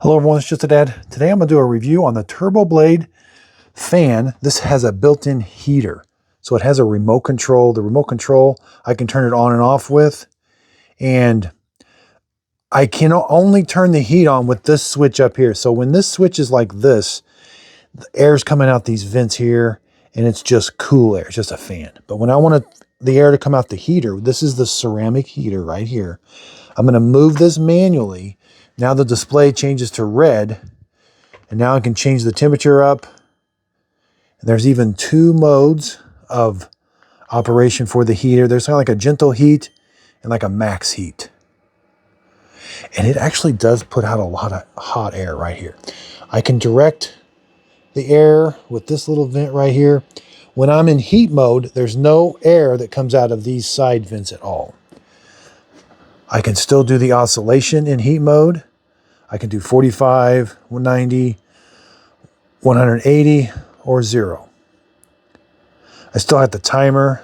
Hello everyone, it's Just a Dad. Today I'm going to do a review on the Turbo Blade fan. This has a built-in heater. So it has a remote control. The remote control, I can turn it on and off with. And I can only turn the heat on with this switch up here. So when this switch is like this, the air's coming out these vents here, and it's just cool air. It's just a fan. But when I want the air to come out the heater, this is the ceramic heater right here. I'm going to move this manually. Now the display changes to red, and now I can change the temperature up. And there's even two modes of operation for the heater. There's kind of like a gentle heat and like a max heat. And it actually does put out a lot of hot air right here. I can direct the air with this little vent right here. When I'm in heat mode, there's no air that comes out of these side vents at all. I can still do the oscillation in heat mode. I can do 45, 190, 180, or 0. I still have the timer.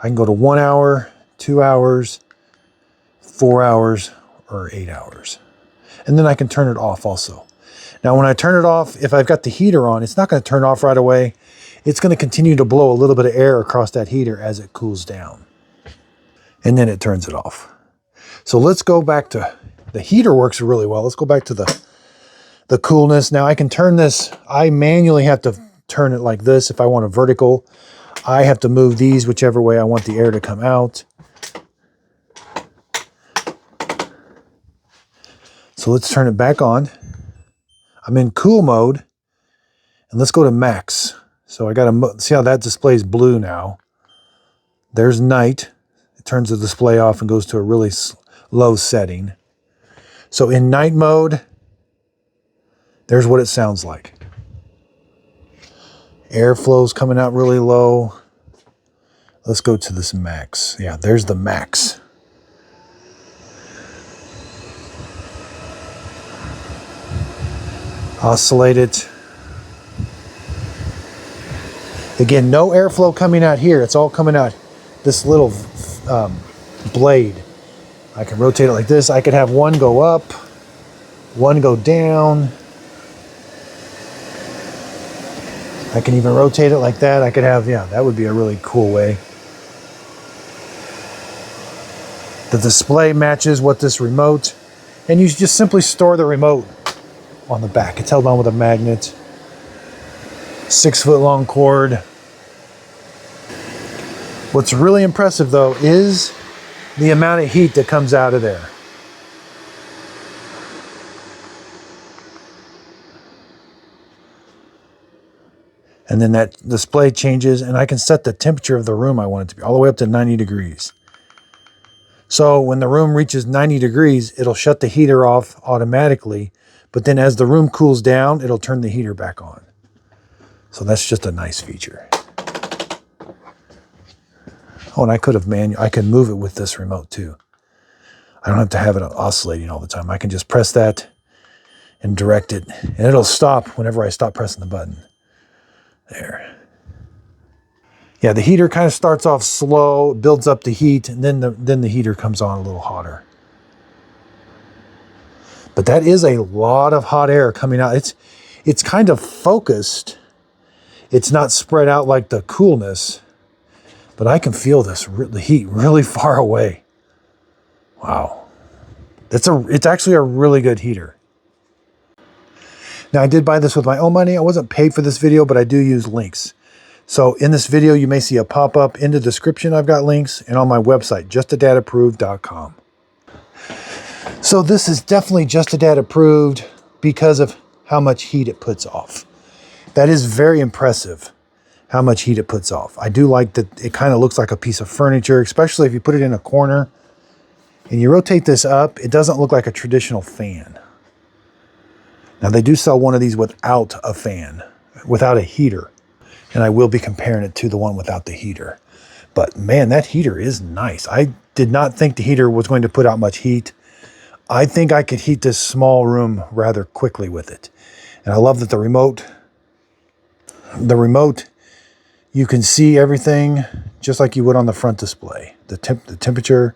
I can go to 1 hour, 2 hours, 4 hours, or 8 hours. And then I can turn it off also. Now when I turn it off, if I've got the heater on, it's not going to turn off right away. It's going to continue to blow a little bit of air across that heater as it cools down. And then it turns it off. So let's go back to, the heater works really well. Let's go back to the coolness. Now I can turn this, I manually have to turn it like this. If I want a vertical, I have to move these whichever way I want the air to come out. So let's turn it back on. I'm in cool mode, and let's go to max. So I got to see how that displays blue now. There's night. It turns the display off and goes to a really low setting. So in night mode, there's what it sounds like. Airflow's coming out really low. Let's go to this max. Yeah, there's the max. Oscillate it. Again, no airflow coming out here. It's all coming out this little blade. I can rotate it like this. I could have one go up, one go down. I can even rotate it like that. I could have, yeah, that would be a really cool way. The display matches what this remote, and you just simply store the remote on the back. It's held on with a magnet. 6 foot long cord. What's really impressive though is the amount of heat that comes out of there. And then that display changes, and I can set the temperature of the room I want it to be all the way up to 90 degrees. So when the room reaches 90 degrees, it'll shut the heater off automatically. But then as the room cools down, it'll turn the heater back on. So that's just a nice feature. Oh, and I could move it with this remote too. I don't have to have it oscillating all the time. I can just press that and direct it, and it'll stop whenever I stop pressing the button. There. Yeah, the heater kind of starts off slow, builds up the heat, and then the heater comes on a little hotter. But that is a lot of hot air coming out. It's kind of focused. It's not spread out like the coolness, but I can feel the heat really far away. Wow. It's actually a really good heater. Now I did buy this with my own money. I wasn't paid for this video, but I do use links. So in this video, you may see a pop-up. In the description, I've got links, and on my website, justadadapproved.com. So this is definitely Just a Dad approved because of how much heat it puts off. That is very impressive, how much heat it puts off. I do like that it kind of looks like a piece of furniture, especially if you put it in a corner and you rotate this up, it doesn't look like a traditional fan. Now they do sell one of these without a fan, without a heater. And I will be comparing it to the one without the heater. But man, that heater is nice. I did not think the heater was going to put out much heat. I think I could heat this small room rather quickly with it. And I love that the remote, you can see everything just like you would on the front display. The temperature,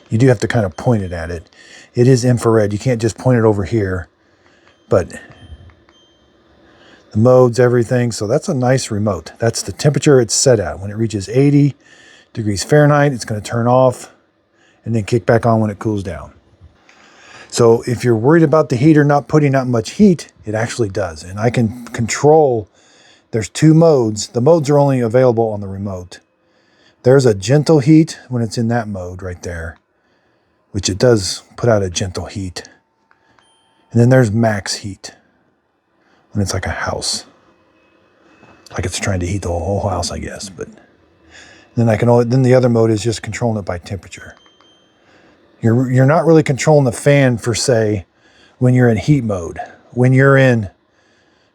You do have to kind of point it at it. It is infrared. You can't just point it over here, but the modes, everything. So that's a nice remote. That's the temperature it's set at. When it reaches 80 degrees Fahrenheit, it's going to turn off and then kick back on when it cools down. So if you're worried about the heater not putting out much heat, it actually does. And I can control, there's 2 modes. The modes are only available on the remote. There's a gentle heat when it's in that mode right there, which it does put out a gentle heat. And then there's max heat when it's like a house. Like it's trying to heat the whole house, I guess. But then then the other mode is just controlling it by temperature. You're not really controlling the fan for, say, when you're in heat mode. When you're in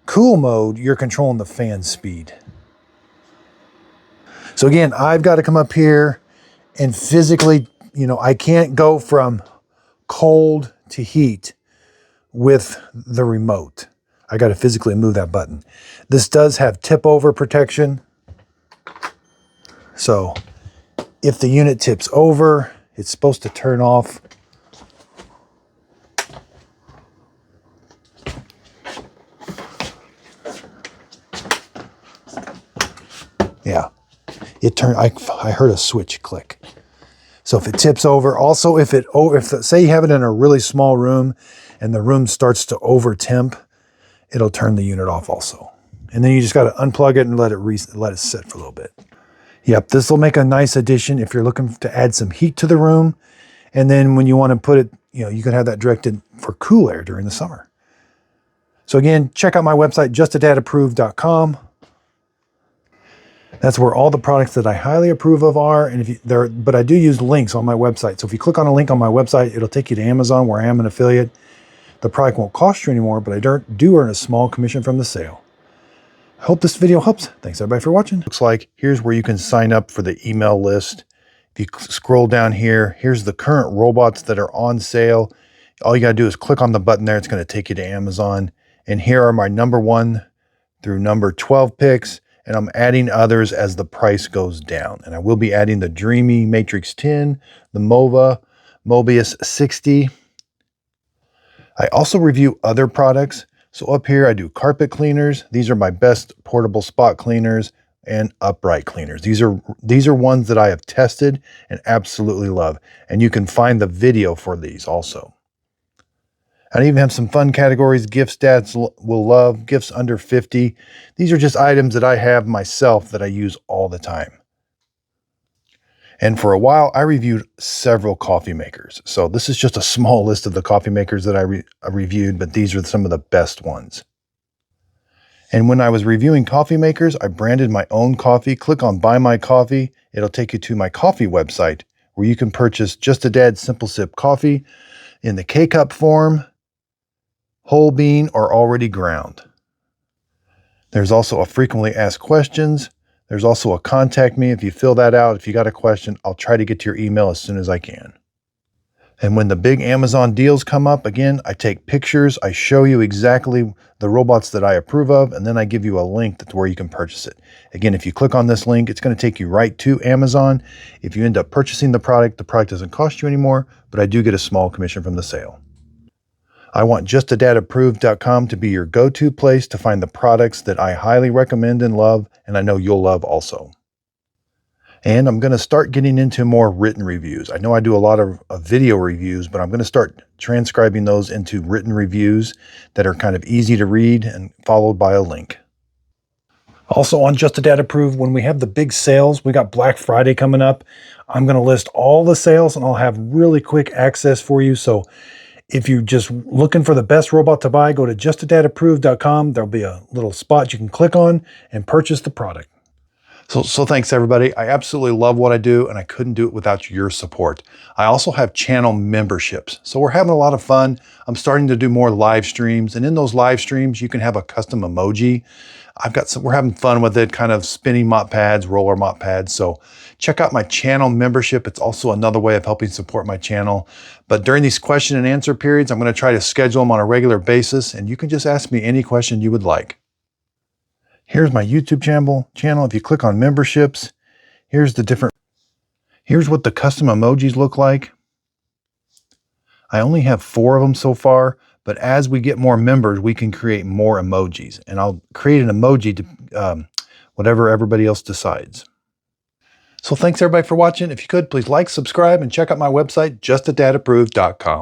cool mode, you're controlling the fan speed. So again, I've got to come up here and physically, I can't go from cold to heat with the remote. I got to physically move that button. This does have tip over protection. So if the unit tips over, it's supposed to turn off. Yeah, it turned. I heard a switch click. So if it tips over, also say you have it in a really small room and the room starts to over temp, it'll turn the unit off also. And then you just got to unplug it and let it sit for a little bit. Yep, this will make a nice addition if you're looking to add some heat to the room. And then when you want to put it, you can have that directed for cool air during the summer. So again, check out my website, justadadapproved.com. That's where all the products that I highly approve of are. And but I do use links on my website. So if you click on a link on my website, it'll take you to Amazon, where I am an affiliate. The product won't cost you anymore, but I do earn a small commission from the sale. I hope this video helps. Thanks everybody for watching. Looks like here's where you can sign up for the email list. If you scroll down here, here's the current robots that are on sale. All you got to do is click on the button there. It's going to take you to Amazon. And here are my number 1 through number 12 picks. And I'm adding others as the price goes down. And I will be adding the Dreamy Matrix 10, the Mobius 60. I also review other products. So up here, I do carpet cleaners. These are my best portable spot cleaners and upright cleaners. These are ones that I have tested and absolutely love. And you can find the video for these also. I even have some fun categories, gifts dads will love, gifts under 50. These are just items that I have myself that I use all the time. And for a while, I reviewed several coffee makers. So this is just a small list of the coffee makers that I reviewed, but these are some of the best ones. And when I was reviewing coffee makers, I branded my own coffee. Click on Buy My Coffee. It'll take you to my coffee website, where you can purchase Just a Dad Simple Sip coffee in the K-Cup form, whole bean, or already ground. There's also a frequently asked questions. There's also a contact me. If you fill that out, if you got a question, I'll try to get to your email as soon as I can. And when the big Amazon deals come up, again, I take pictures. I show you exactly the robots that I approve of, and then I give you a link that's where you can purchase it. Again, if you click on this link, it's going to take you right to Amazon. If you end up purchasing the product doesn't cost you anymore, but I do get a small commission from the sale. I want justadadapproved.com to be your go-to place to find the products that I highly recommend and love, and I know you'll love also. And I'm going to start getting into more written reviews. I know I do a lot of video reviews, but I'm going to start transcribing those into written reviews that are kind of easy to read and followed by a link. Also on Just a Dad Approved, when we have the big sales, we got Black Friday coming up. I'm going to list all the sales and I'll have really quick access for you. So if you're just looking for the best robot to buy, go to justadadapproved.com. There'll be a little spot you can click on and purchase the product. So thanks everybody. I absolutely love what I do and I couldn't do it without your support. I also have channel memberships. So we're having a lot of fun. I'm starting to do more live streams, and in those live streams, you can have a custom emoji. We're having fun with it, kind of spinning mop pads, roller mop pads. So check out my channel membership. It's also another way of helping support my channel. But during these question and answer periods, I'm going to try to schedule them on a regular basis, and you can just ask me any question you would like. Here's my YouTube channel. If you click on memberships, here's what the custom emojis look like. I only have 4 of them so far, but as we get more members, we can create more emojis. And I'll create an emoji to whatever everybody else decides. So thanks everybody for watching. If you could, please like, subscribe, and check out my website, justadadapproved.com.